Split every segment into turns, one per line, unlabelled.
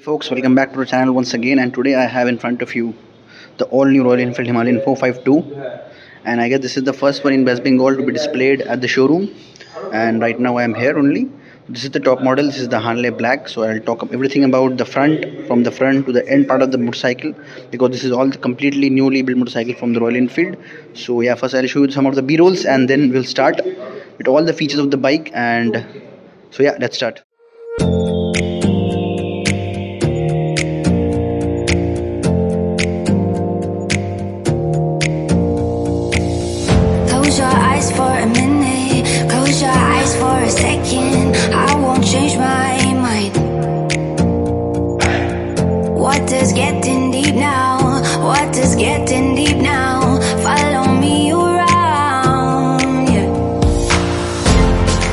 Folks, welcome back to the channel once again, and today I have in front of you the all new Royal Enfield Himalayan 452, and I guess this is the first one in West Bengal to be displayed at the showroom. And right now I am here only. This is the top model. This is the Hanle Black. So I'll talk everything about the front, from the front to the end part of the motorcycle, because this is all the completely newly built motorcycle from the Royal Enfield. So yeah, first I'll show you some of the B-rolls, and then we'll start with all the features of the bike. And so yeah, let's start.
Close your eyes for a minute, close your eyes for a second. I won't change my mind. Water's getting deep now, water's getting deep now. Follow me around, yeah.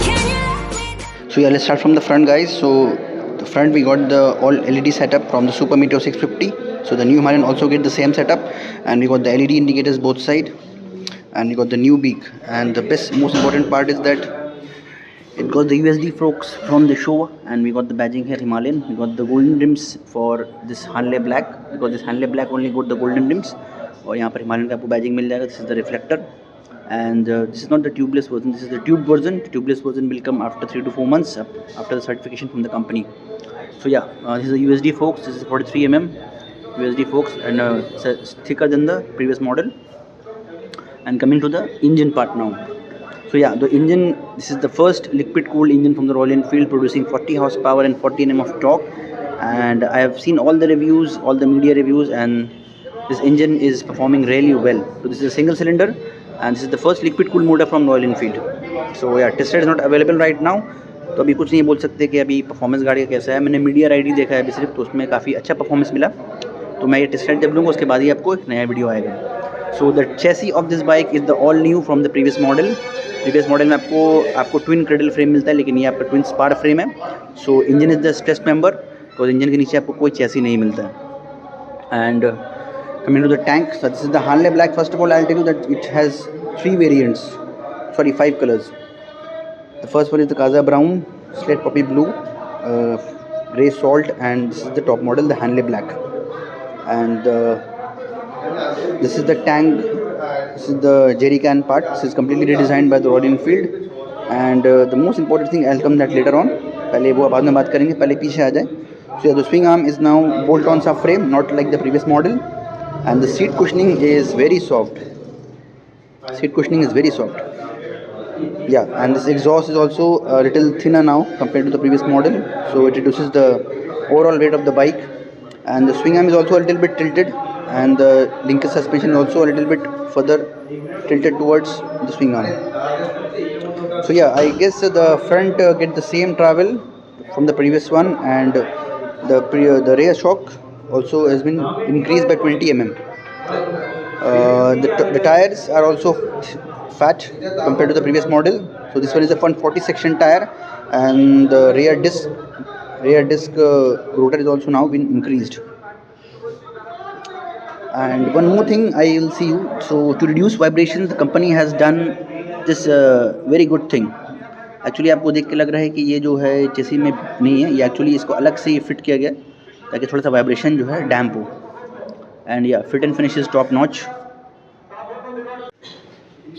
Can you let me?
So yeah, let's start from the front, guys. So the front, we got the all LED setup from the Super Meteor 650. So the new Himalayan also get the same setup, and we got the LED indicators both side, and we got the new beak. And the most important part is that it got the USD forks from the show, and we got the badging here Himalayan. We got the golden rims for this Hanle Black, because this Hanle Black only got the golden rims. और यहाँ पर Himalayan का आपको badging मिल जाएगा. This is the reflector, and this is not the tubeless version. This is the tube version. The tubeless version will come after 3 to 4 months after the certification from the company. So yeah, this is the USD forks. This is 43 mm USD forks, and it's thicker than the previous model. And coming to the engine part now. So yeah, the engine, this is the first liquid cooled engine from the Royal Enfield, producing 40 horsepower and 40 Nm of torque. And I have seen all the reviews, all the media reviews, and this engine is performing really well. So this is a single cylinder, and this is the first liquid cooled motor from Royal Enfield. So yeah, test ride is not available right now, तो अभी कुछ नहीं बोल सकते कि अभी performance गाड़ी का कैसा है. मैंने मीडिया राइड ही देखा है अभी सिर्फ, तो उसमें काफ़ी अच्छा परफॉर्मेंस मिला. तो मैं ये टेस्ट राइड जब लूँगा उसके बाद ही आपको एक नया वीडियो आएगा. So the chassis of this bike is the all new from the previous model. Previous model में आपको twin cradle frame मिलता है, लेकिन ये आपका twin spar frame है. So engine is the stressed member, तो engine के नीचे आपको कोई chassis नहीं मिलता है. And coming to the tank, so this is the Hanle Black. First of all, I'll tell you that it has 5 colors. The first one is the Kaza Brown, Slate Poppy Blue, Grey Salt, and this is the top model, the Hanle Black. And this is the tank. This is the jerry can part. This is completely redesigned by the Royal Enfield. And the most important thing, I'll come that later on. पहले वो बाद में बात करेंगे, पहले पीछे आ जाए. So yeah, the swing arm is now bolt-on subframe, not like the previous model. And the seat cushioning is very soft. Seat cushioning is very soft. Yeah, and this exhaust is also a little thinner now compared to the previous model. So it reduces the overall weight of the bike. And the swing arm is also a little bit tilted, and the linkage suspension is also a little bit further tilted towards the swing arm. So yeah, I guess the front get the same travel from the previous one, and the rear shock also has been increased by 20 mm. The tires are also fat compared to the previous model. So this one is a 140 section tire, and the rear disc rotor is also now been increased. And one more thing I will see you. So to reduce vibrations, the company has done this very good thing. Actually आपको देख के लग रहा है कि ये जो है चेसी में नहीं है, ये एक्चुअली इसको अलग से ही फिट किया गया ताकि थोड़ा सा वाइब्रेशन जो है डैम्प हो. And yeah, fit and finish is top notch.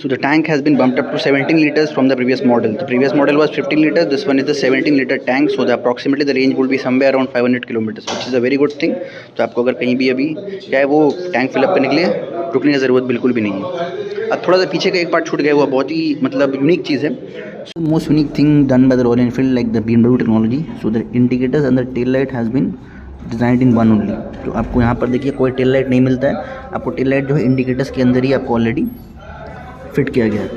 So the tank has been bumped up to 17 liters from the previous model. The previous model was 15 liters. This one is the 17 liter tank. So approximately the range would be somewhere around 500 kilometers, which is a very good thing. तो आपको अगर कहीं भी अभी क्या है वो tank fill up करने के लिए रुकने की ज़रूरत बिल्कुल भी नहीं है. अब थोड़ा सा पीछे का एक पार्ट छूट गया, वो बहुत ही मतलब यूनिक चीज़ है. So most unique thing done by the Royal Enfield, like the BMW technology. So the indicators and the tail light has been designed in one only. तो आपको यहाँ पर देखिए कोई टेल लाइट नहीं मिलता है. आपको टेल लाइट जो है इंडिकेटर्स के अंदर ही आपको ऑलरेडी फिट किया गया है,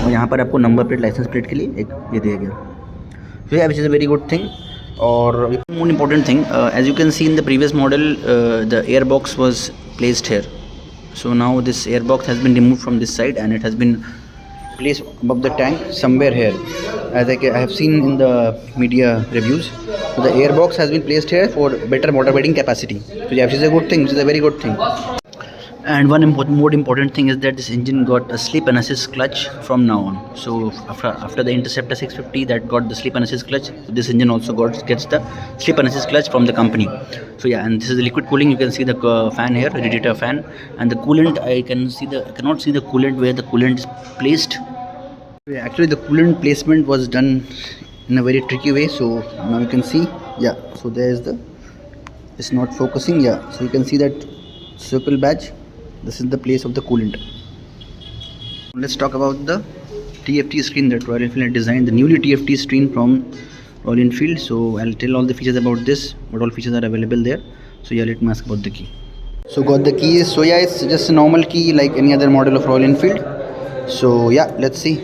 और यहाँ पर आपको नंबर प्लेट, लाइसेंस प्लेट के लिए एक ये दिया गया. So yeah which is a very good thing. और more important thing, as you can see in the previous model, the air box was placed here. So now this air box has been remove from this side, and it has been placed above the tank somewhere here, as I have seen in the media reviews. So the air box has been placed here for better motor weighting capacity. So yeah, which is a good thing, which is a very good thing. And one more important thing is that this engine got a slip and assist clutch from now on. So after the Interceptor 650 that got the slip and assist clutch, this engine also gets the slip and assist clutch from the company. So yeah, and this is the liquid cooling. You can see the fan here, radiator fan, and the coolant. I cannot see the coolant where the coolant is placed. Actually, the coolant placement was done in a very tricky way. So now you can see, yeah. So there is the. It's not focusing, yeah. So you can see that circle badge. This is the place of the coolant. Let's talk about the TFT screen that Royal Enfield had designed, the newly TFT screen from Royal Enfield. So I'll tell all the features about this, what all features are available there. So yeah, let me ask about the key. So got the keys. So yeah, it's just a normal key like any other model of Royal Enfield. So yeah, let's see.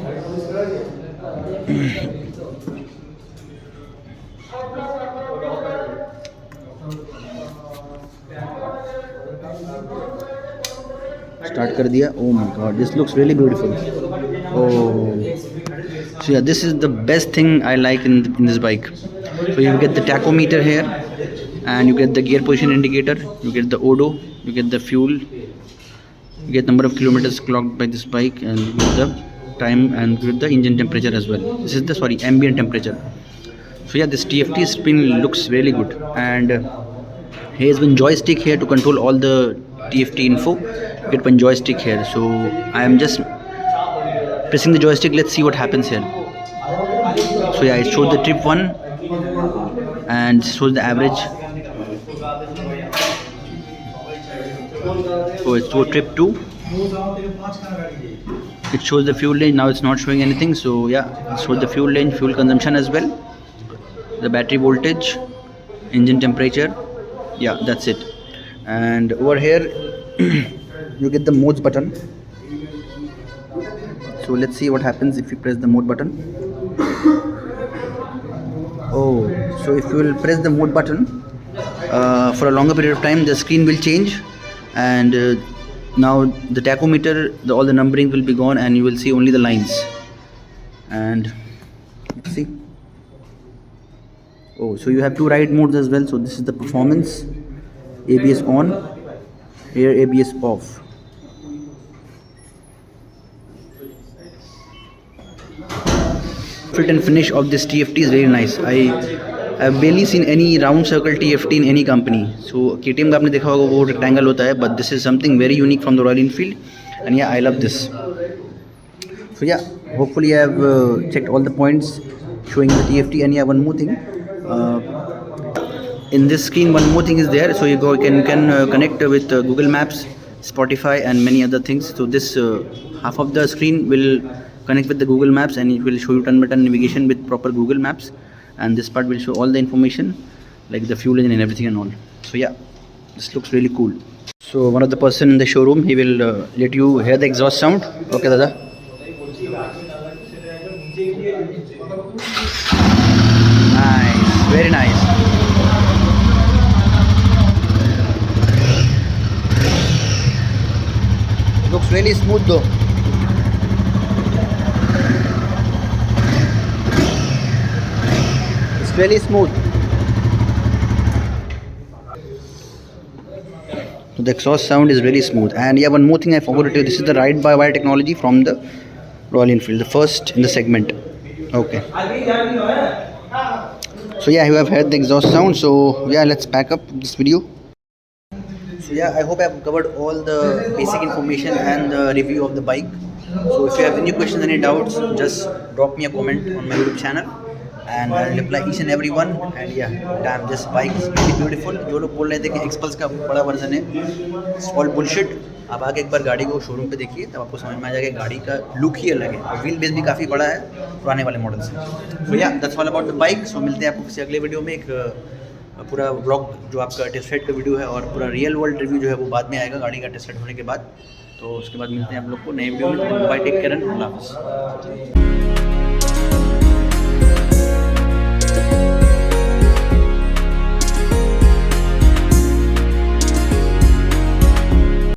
Start कर दिया. Oh my god, this looks really beautiful. Oh, so yeah, this is the best thing I like in this bike. So you get the tachometer here, and you get the gear position indicator, you get the odo, you get the fuel, you get number of kilometers clocked by this bike, and you get the time, and you get the engine temperature as well. This is the ambient temperature. So yeah, this TFT screen looks really good, and here's one joystick here to control all the TFT info. You get one joystick here, so I am just pressing the joystick. Let's see what happens here. So yeah, it shows the trip 1 and shows the average. So it shows trip 2. It shows the fuel range. Now it's not showing anything. So yeah, it shows the fuel range, fuel consumption as well, the battery voltage, engine temperature. Yeah, that's it. And over here you get the modes button. So let's see what happens if you press the mode button. Oh, so if you will press the mode button for a longer period of time, the screen will change, and now the tachometer, all the numbering will be gone, and you will see only the lines. And let's see. Oh, so you have two ride modes as well. So this is the performance, ABS on, here ABS off. Fit and finish of this TFT is very nice. I have barely seen any round circle TFT in any company. So KTM का आपने देखा होगा वो rectangle होता है, but this is something very unique from the Royal Enfield, and yeah, I love this. So yeah, hopefully I have checked all the points showing the TFT, and yeah, one more thing. In this screen, one more thing is there. So you can connect with Google Maps, Spotify, and many other things. So this half of the screen will connect with the Google Maps, and it will show you turn by turn navigation with proper Google Maps, and this part will show all the information like the fuel engine and everything and all. So yeah, this looks really cool. So one of the person in the showroom, he will let you hear the exhaust sound. Okay, Dada. Nice, very nice. Looks really smooth though. It's really smooth. So the exhaust sound is really smooth. And yeah, one more thing I forgot to tell you. This is the ride-by-wire technology from the Royal Enfield, the first in the segment. Okay. So yeah, you have heard the exhaust sound. So yeah, let's pack up this video. So yeah, I hope I have covered all the basic information and the review of the bike. So if you have any questions, any doubts, just drop me a comment on my YouTube channel, and I'll reply each and every one. And yeah, damn, this bike is really beautiful. जो लोग बोल रहे थे कि XPulse का बड़ा version है, it's all bullshit. आप आके एक बार गाड़ी को शोरूम पे देखिए, तब आपको समझ में आ जाएगा गाड़ी का लुक ही अलग है, और व्हील बेस भी काफ़ी बड़ा है पुराने वाले मॉडल से. So yeah, that's all about the bike. So मिलते हैं आपको किसी अगले वीडियो में. एक पूरा व्लॉग जो आपका टेस्ट राइड का वीडियो है, और पूरा रियल वर्ल्ड रिव्यू जो है वो बाद में आएगा गाड़ी का टेस्ट राइड होने के बाद. तो उसके बाद मिलते हैं आप लोग को नए वीडियो में. बाय, टेक केयर एंड अल्लाह हाफ़िज़.